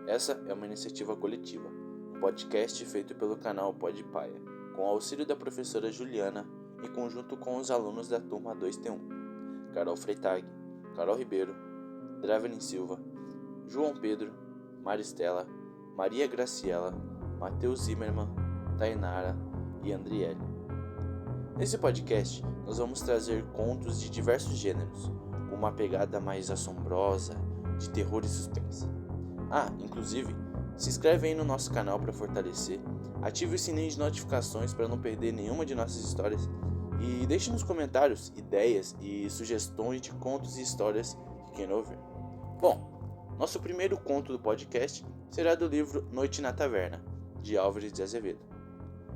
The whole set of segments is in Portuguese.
Essa é uma iniciativa coletiva, um podcast feito pelo canal Podpaia, com o auxílio da professora Juliana, em conjunto com os alunos da turma 2T1, Carol Freitag, Carol Ribeiro, Dravelin Silva, João Pedro, Maristela, Maria Graciela, Matheus Zimmermann, Tainara e Andriele. Nesse podcast, nós vamos trazer contos de diversos gêneros, com uma pegada mais assombrosa, de terror e suspense. Inclusive, se inscreve aí no nosso canal para fortalecer, ative o sininho de notificações para não perder nenhuma de nossas histórias e deixe nos comentários ideias e sugestões de contos e histórias que queiram ouvir. Bom, nosso primeiro conto do podcast será do livro Noite na Taverna, de Álvares de Azevedo,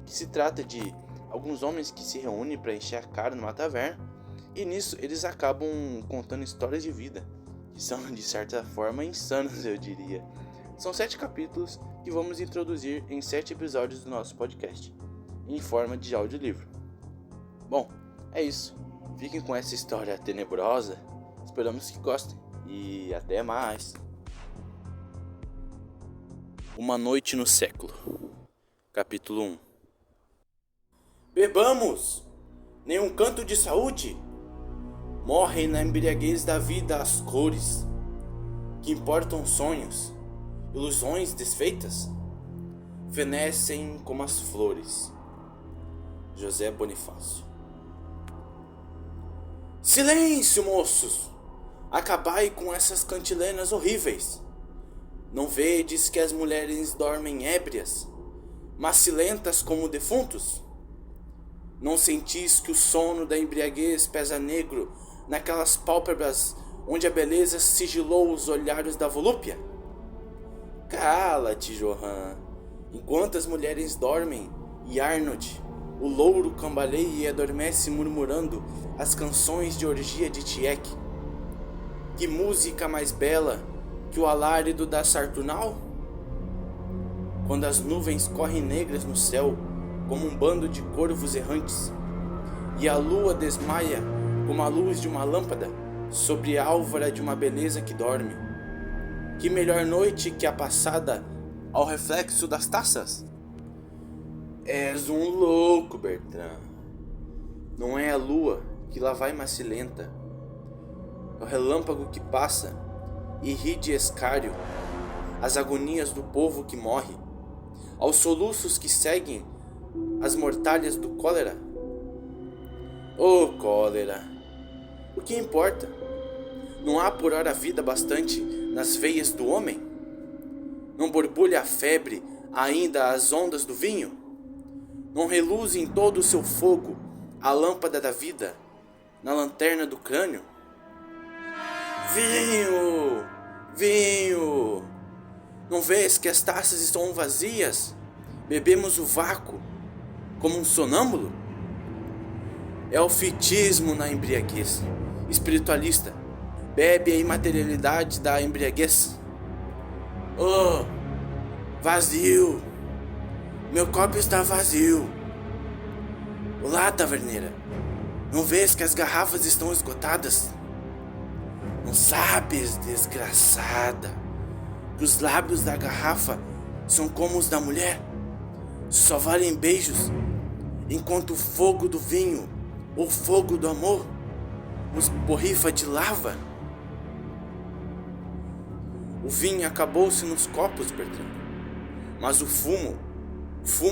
que se trata de alguns homens que se reúnem para encher a cara numa taverna e nisso eles acabam contando histórias de vida, que são de certa forma insanas, eu diria. São 7 capítulos que vamos introduzir em 7 episódios do nosso podcast, em forma de audiolivro. Bom, é isso. Fiquem com essa história tenebrosa, esperamos que gostem e até mais. Uma Noite no Século, capítulo 1. Bebamos! Nenhum canto de saúde? Morrem na embriaguez da vida as cores, que importam sonhos, ilusões desfeitas, fenecem como as flores. José Bonifácio. Silêncio, moços! Acabai com essas cantilenas horríveis. Não vedes que as mulheres dormem ébrias, macilentas como defuntos? Não sentis que o sono da embriaguez pesa negro naquelas pálpebras onde a beleza sigilou os olhares da volúpia? Cala-te, Johan. Enquanto as mulheres dormem, e Arnold, o louro, cambaleia e adormece murmurando as canções de orgia de Tieck. Que música mais bela que o alarido da Sartunal? Quando as nuvens correm negras no céu como um bando de corvos errantes, e a lua desmaia como a luz de uma lâmpada sobre a álvara de uma beleza que dorme. Que melhor noite que a passada ao reflexo das taças? És um louco, Bertrand. Não é a lua que lá vai macilenta, é o relâmpago que passa e ri de escáreo as agonias do povo que morre, aos soluços que seguem as mortalhas do cólera. Cólera! O que importa? Não há por hora vida bastante nas veias do homem? Não borbulha a febre ainda as ondas do vinho? Não reluz em todo o seu fogo a lâmpada da vida na lanterna do crânio? Vinho! Vinho! Não vês que as taças estão vazias? Bebemos o vácuo como um sonâmbulo? É o fitismo na embriaguez. Espiritualista, bebe a imaterialidade da embriaguez. Vazio. Meu copo está vazio. Olá, taverneira. Não vês que as garrafas estão esgotadas? Não sabes, desgraçada, que os lábios da garrafa são como os da mulher? Só valem beijos, enquanto o fogo do vinho ou fogo do amor os borrifa de lava? O vinho acabou-se nos copos, Bertrand, mas o fumo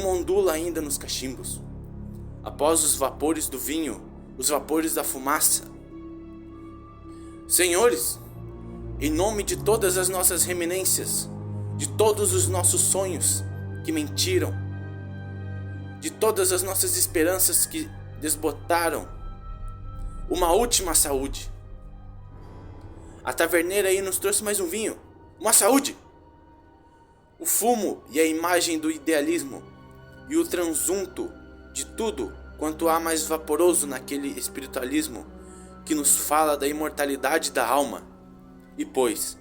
ondula ainda nos cachimbos. Após os vapores do vinho, os vapores da fumaça. Senhores, em nome de todas as nossas reminências, de todos os nossos sonhos que mentiram, de todas as nossas esperanças que desbotaram, uma última saúde. A taverneira aí nos trouxe mais um vinho. Uma saúde! O fumo e a imagem do idealismo e o transunto de tudo quanto há mais vaporoso naquele espiritualismo que nos fala da imortalidade da alma. E pois,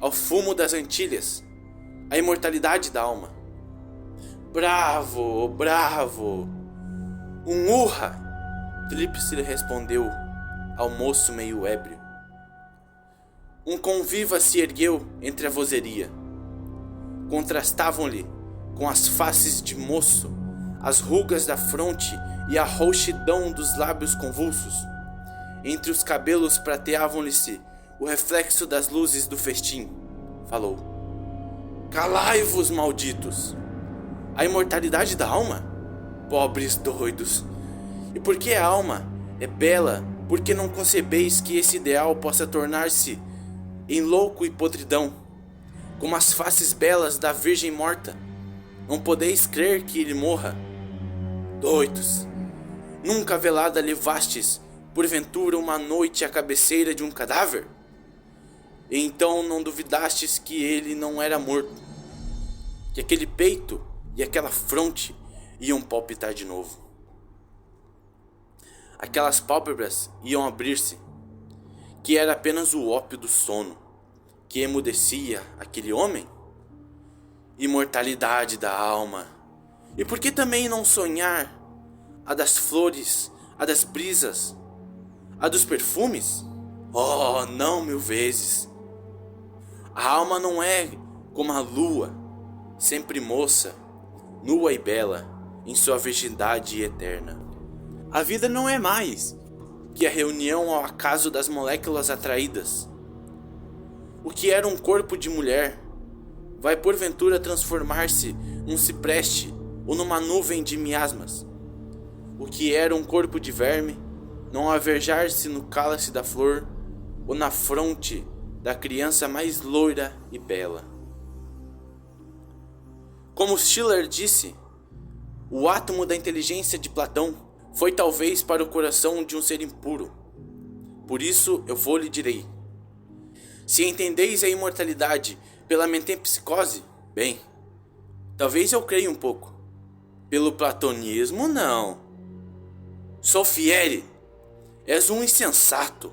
ao fumo das Antilhas, a imortalidade da alma. Bravo, bravo! Um urra! Tríplice lhe respondeu ao moço meio ébrio. Um conviva se ergueu entre a vozeria. contrastavam-lhe com as faces de moço, as rugas da fronte e a roxidão dos lábios convulsos. Entre os cabelos prateavam-lhe-se o reflexo das luzes do festim. Falou: calai-vos, malditos! A imortalidade da alma? Pobres doidos! E porque a alma é bela, porque não concebeis que esse ideal possa tornar-se em louco e podridão, como as faces belas da Virgem morta? Não podeis crer que ele morra? Doidos! Nunca velada levastes, porventura, uma noite à cabeceira de um cadáver? E então não duvidastes que ele não era morto, que aquele peito e aquela fronte iam palpitar de novo. Aquelas pálpebras iam abrir-se, que era apenas o ópio do sono, que emudecia aquele homem? Imortalidade da alma! E por que também não sonhar a das flores, a das brisas, a dos perfumes? Oh, não 1000 vezes! A alma não é como a lua, sempre moça, nua e bela, em sua virgindade eterna. A vida não é mais que a reunião ao acaso das moléculas atraídas. O que era um corpo de mulher vai porventura transformar-se num cipreste ou numa nuvem de miasmas. O que era um corpo de verme não alvejar-se no cálice da flor ou na fronte da criança mais loira e bela. Como Schiller disse, o átomo da inteligência de Platão foi talvez para o coração de um ser impuro. Por isso eu lhe direi: se entendeis a imortalidade pela metempsicose, bem, talvez eu creia um pouco. Pelo platonismo, não. Solfieri, és um insensato.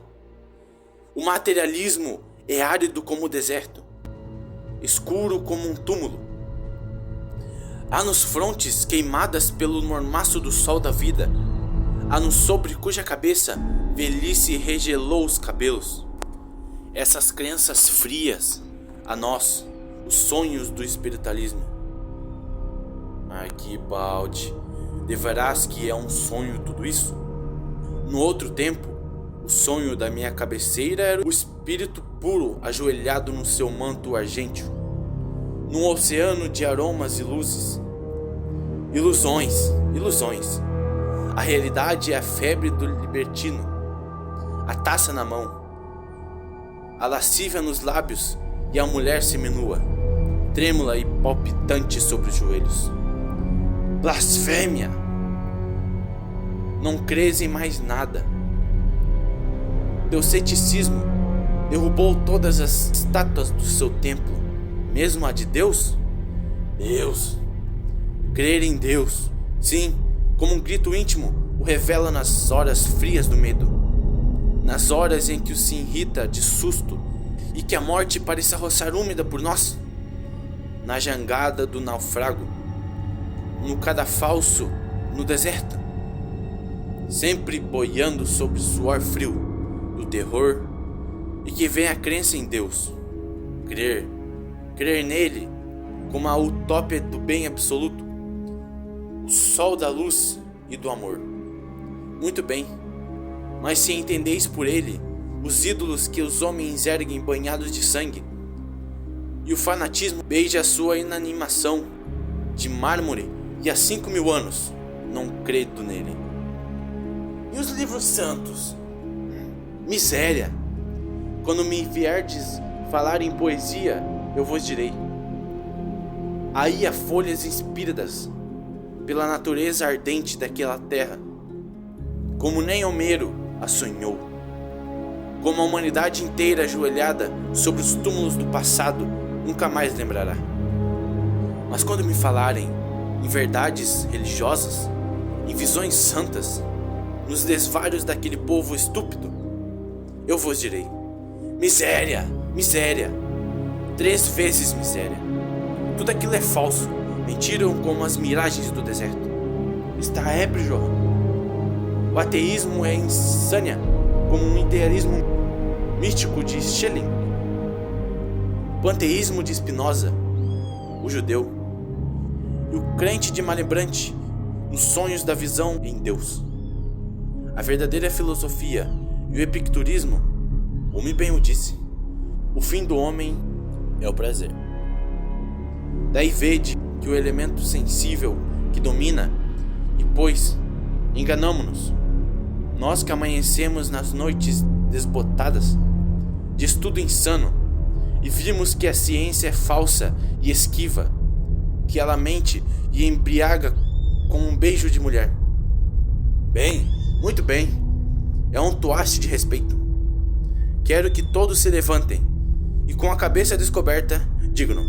O materialismo é árido como o deserto, escuro como um túmulo. Há nos frontes queimadas pelo mormaço do sol da vida. Há no sobre cuja cabeça velhice regelou os cabelos. Essas crenças frias, a nós, os sonhos do espiritualismo. Arquibaldi, deverás que é um sonho tudo isso? No outro tempo, o sonho da minha cabeceira era o espírito puro ajoelhado no seu manto argênteo, num oceano de aromas e luzes. Ilusões, ilusões. A realidade é a febre do libertino, a taça na mão, a lascívia nos lábios e a mulher seminua, trêmula e palpitante sobre os joelhos. Blasfêmia! Não crês em mais nada. Teu ceticismo derrubou todas as estátuas do seu templo, mesmo a de Deus? Deus! Crer em Deus, sim, como um grito íntimo, o revela nas horas frias do medo, nas horas em que o se irrita de susto e que a morte pareça roçar úmida por nós, na jangada do naufrago, no cadafalso, no deserto, sempre boiando sob o suor frio do terror, e que vem a crença em Deus. Crer nele como a utópia do bem absoluto, o sol da luz e do amor. Muito bem, mas se entendeis por ele os ídolos que os homens erguem banhados de sangue, e o fanatismo beija a sua inanimação de mármore, e há 5000 anos não credo nele. E os livros santos? Miséria! Quando me vierdes falar em poesia, eu vos direi: aí há folhas inspiradas pela natureza ardente daquela terra, como nem Homero a sonhou, como a humanidade inteira ajoelhada sobre os túmulos do passado nunca mais lembrará. Mas quando me falarem em verdades religiosas, em visões santas, nos desvários daquele povo estúpido, eu vos direi: miséria, miséria, 3 vezes miséria. Tudo aquilo é falso, mentiram como as miragens do deserto. Está ébrio, João. O ateísmo é insânia, como um idealismo místico de Schelling. O panteísmo de Spinoza, o judeu, e o crente de Malebrante nos sonhos da visão em Deus. A verdadeira filosofia e o epicurismo, Hume bem o disse, o fim do homem é o prazer. Daí vede que o elemento sensível que domina, e pois, enganamo-nos, nós que amanhecemos nas noites desbotadas de estudo insano, e vimos que a ciência é falsa e esquiva, que ela mente e embriaga com um beijo de mulher. Bem, muito bem, é um toaste de respeito. Quero que todos se levantem e com a cabeça descoberta digam: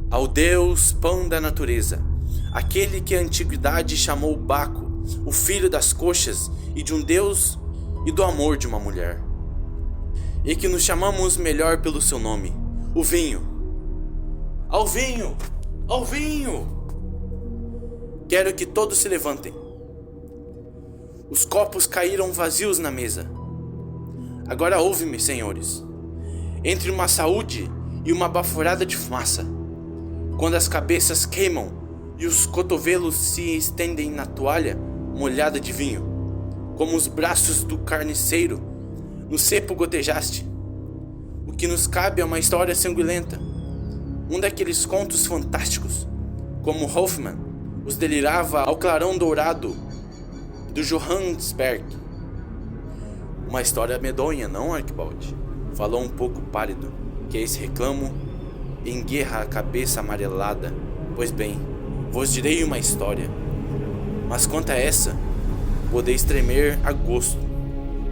ao Deus pão da natureza, aquele que a antiguidade chamou Baco, o filho das coxas e de um Deus e do amor de uma mulher, e que nos chamamos melhor pelo seu nome, o vinho. Ao vinho! Ao vinho! Quero que todos se levantem. Os copos caíram vazios na mesa. Agora ouve-me, senhores. Entre uma saúde e uma baforada de fumaça, quando as cabeças queimam e os cotovelos se estendem na toalha molhada de vinho, como os braços do carniceiro, no cepo gotejaste. O que nos cabe é uma história sanguinolenta, um daqueles contos fantásticos, como Hoffmann os delirava ao clarão dourado do Johannesberg. Uma história medonha, não, Arquibald? Falou um pouco pálido, que esse reclamo enguerra a cabeça amarelada. Pois bem, vos direi uma história, mas quanto a essa, podeis tremer a gosto,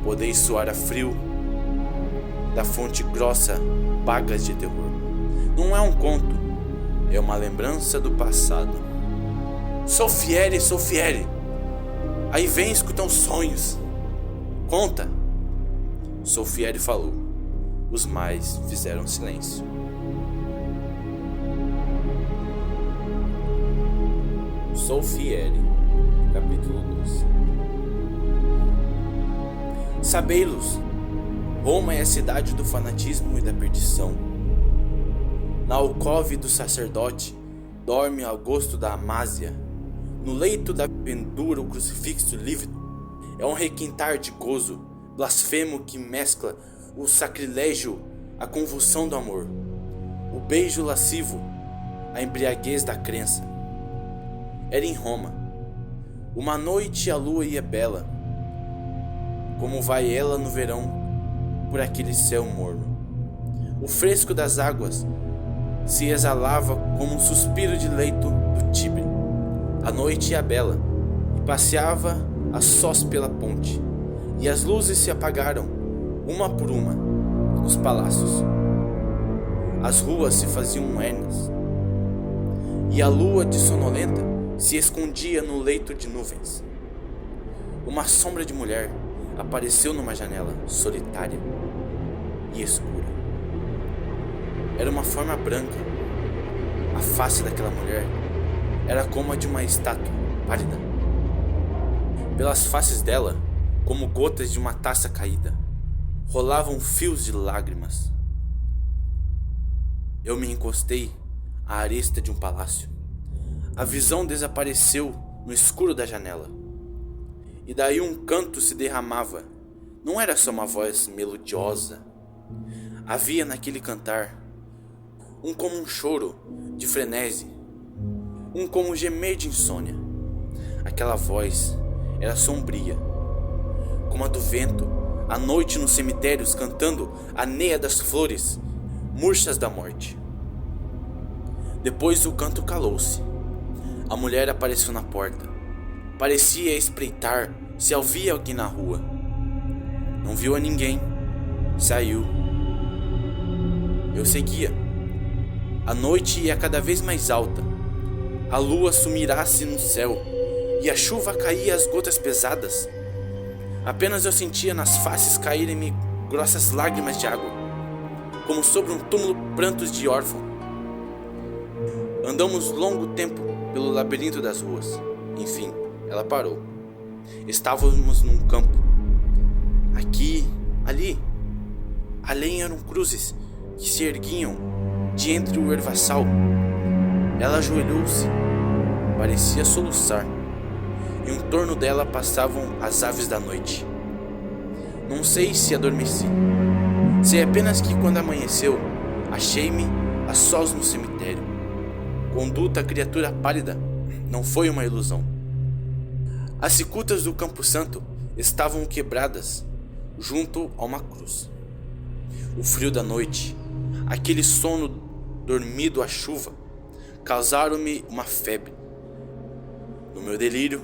podeis suar a frio, da fonte grossa, pagas de terror. Não é um conto, é uma lembrança do passado. Sou fiere, aí vens com teus sonhos. Conta. Sou fiere falou, os mais fizeram silêncio. Sou fiere, capítulo 2. Sabei-los, Roma é a cidade do fanatismo e da perdição. Na alcove do sacerdote dorme ao gosto da amásia. No leito da pendura o crucifixo lívido é um requintar de gozo, blasfemo que mescla o sacrilégio, a convulsão do amor, o beijo lascivo, a embriaguez da crença. Era em Roma. Uma noite a lua ia bela, como vai ela no verão por aquele céu morno. O fresco das águas se exalava como um suspiro de leito do Tibre. A noite ia bela e passeava a sós pela ponte, e as luzes se apagaram, uma por uma, nos palácios. As ruas se faziam ermas, e a lua de sonolenta se escondia no leito de nuvens. Uma sombra de mulher apareceu numa janela solitária e escura. Era uma forma branca. A face daquela mulher era como a de uma estátua pálida. Pelas faces dela, como gotas de uma taça caída, rolavam fios de lágrimas. Eu me encostei à aresta de um palácio. A visão desapareceu no escuro da janela. E daí um canto se derramava. Não era só uma voz melodiosa. Havia naquele cantar um como um choro de frenesi, um como um gemer de insônia. Aquela voz era sombria, como a do vento, à noite nos cemitérios cantando a neia das flores, murchas da morte. Depois o canto calou-se. A mulher apareceu na porta. Parecia espreitar se havia alguém na rua. Não viu a ninguém. Saiu. Eu seguia. A noite ia cada vez mais alta. A lua sumirá-se no céu e a chuva caía às gotas pesadas. Apenas eu sentia nas faces caírem-me grossas lágrimas de água, como sobre um túmulo prantos de órfão. Andamos longo tempo pelo labirinto das ruas. Enfim, ela parou. Estávamos num campo. Aqui, ali. Além eram cruzes que se erguiam de entre o ervaçal. Ela ajoelhou-se, parecia soluçar. Em torno dela passavam as aves da noite. Não sei se adormeci. Sei apenas que quando amanheceu, achei-me a sós no cemitério. Conduta a criatura pálida não foi uma ilusão. As cicutas do Campo Santo estavam quebradas junto a uma cruz. O frio da noite, aquele sono dormido à chuva, causaram-me uma febre. No meu delírio,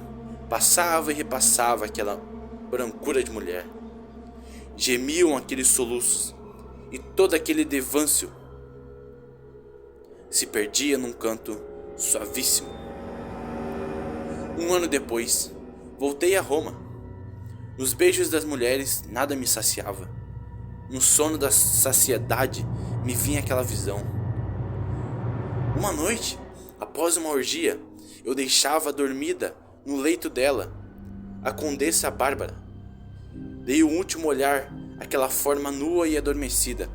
passava e repassava aquela brancura de mulher. Gemiam aqueles soluços e todo aquele devâncio se perdia num canto suavíssimo. Um ano depois, voltei a Roma. Nos beijos das mulheres nada me saciava. No sono da saciedade me vinha aquela visão. Uma noite, após uma orgia, eu deixava dormida no leito dela a Condessa Bárbara. Dei um último olhar àquela forma nua e adormecida,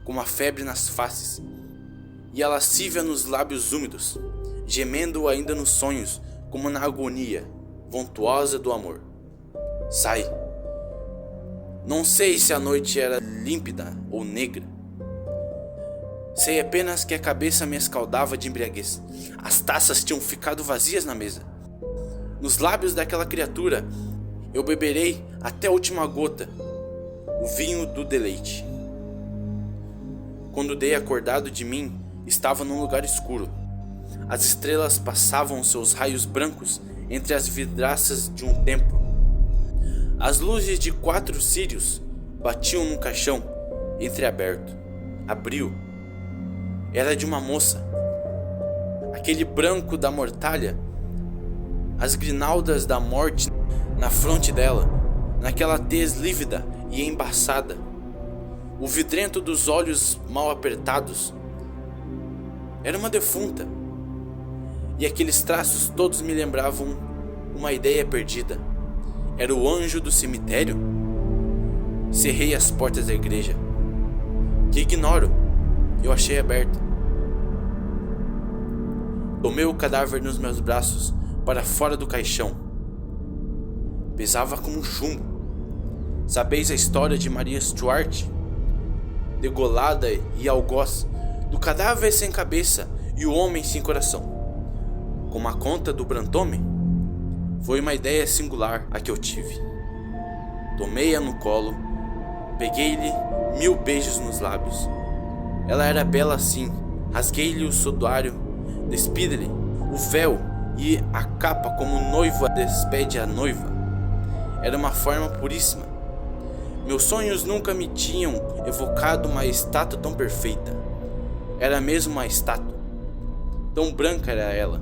com uma febre nas faces e a lascívia nos lábios úmidos, gemendo ainda nos sonhos como na agonia vontuosa do amor. Sai. Não sei se a noite era límpida ou negra. Sei apenas que a cabeça me escaldava de embriaguez. As taças tinham ficado vazias na mesa. Nos lábios daquela criatura eu beberei até a última gota o vinho do deleite. Quando dei acordado de mim, estava num lugar escuro. As estrelas passavam seus raios brancos entre as vidraças de um templo. As luzes de 4 círios batiam no caixão entreaberto. Abriu. Era de uma moça. Aquele branco da mortalha, as grinaldas da morte na fronte dela, naquela tez lívida e embaçada, o vidrento dos olhos mal apertados. Era uma defunta, e aqueles traços todos me lembravam uma ideia perdida. Era o anjo do cemitério? Cerrei as portas da igreja, que ignoro, eu achei aberta. Tomei o cadáver nos meus braços para fora do caixão. Pesava como um chumbo. Sabeis a história de Maria Stuart? Degolada e algoz, do cadáver sem cabeça e o homem sem coração. Como a conta do Brantôme? Foi uma ideia singular a que eu tive. Tomei-a no colo, peguei-lhe 1000 beijos nos lábios. Ela era bela assim, rasguei-lhe o sudário, despedi-lhe o véu e a capa como o noivo despede a noiva. Era uma forma puríssima. Meus sonhos nunca me tinham evocado uma estátua tão perfeita. Era mesmo uma estátua. Tão branca era ela.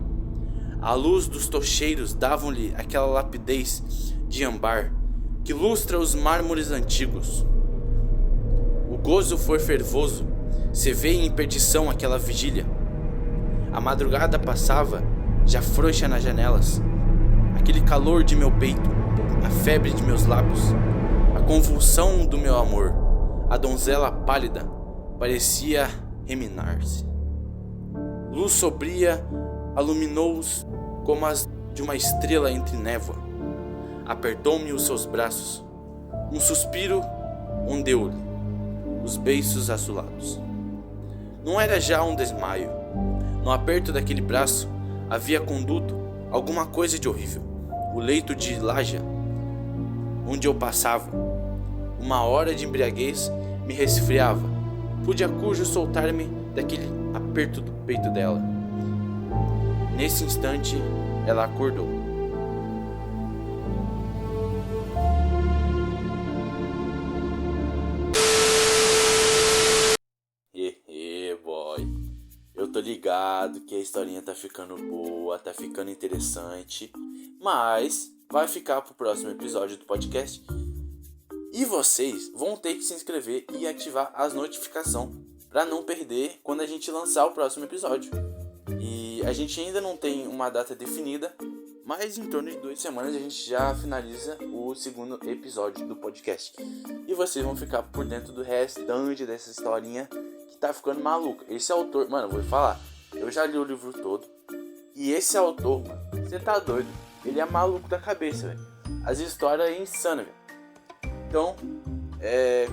A luz dos tocheiros davam-lhe aquela lapidez de âmbar que lustra os mármores antigos. O gozo foi fervoso. Se vê em perdição aquela vigília. A madrugada passava, já frouxa nas janelas. Aquele calor de meu peito, a febre de meus lábios, a convulsão do meu amor. A donzela pálida parecia reminar-se. Luz sobria iluminou-os como as de uma estrela entre névoa. Apertou-me os seus braços. Um suspiro ondeu-lhe os beiços azulados. Não era já um desmaio. No aperto daquele braço havia conduto alguma coisa de horrível. O leito de laja onde eu passava. Uma hora de embriaguez me resfriava. Pude a cujo soltar-me daquele aperto do peito dela. Nesse instante, ela acordou. Boy. Eu tô ligado que a historinha tá ficando boa, tá ficando interessante, mas vai ficar pro próximo episódio do podcast. E vocês vão ter que se inscrever e ativar as notificações para não perder quando a gente lançar o próximo episódio. E a gente ainda não tem uma data definida, mas em torno de 2 semanas a gente já finaliza o segundo episódio do podcast. E vocês vão ficar por dentro do restante dessa historinha que tá ficando maluca. Esse autor, mano, eu vou falar, Eu já li o livro todo. E esse autor, mano, você tá doido. Ele é maluco da cabeça, velho. As histórias é insana, velho. Então,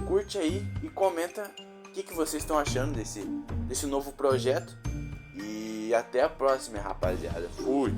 curte aí e comenta o que vocês estão achando desse novo projeto. E até a próxima, rapaziada. Fui!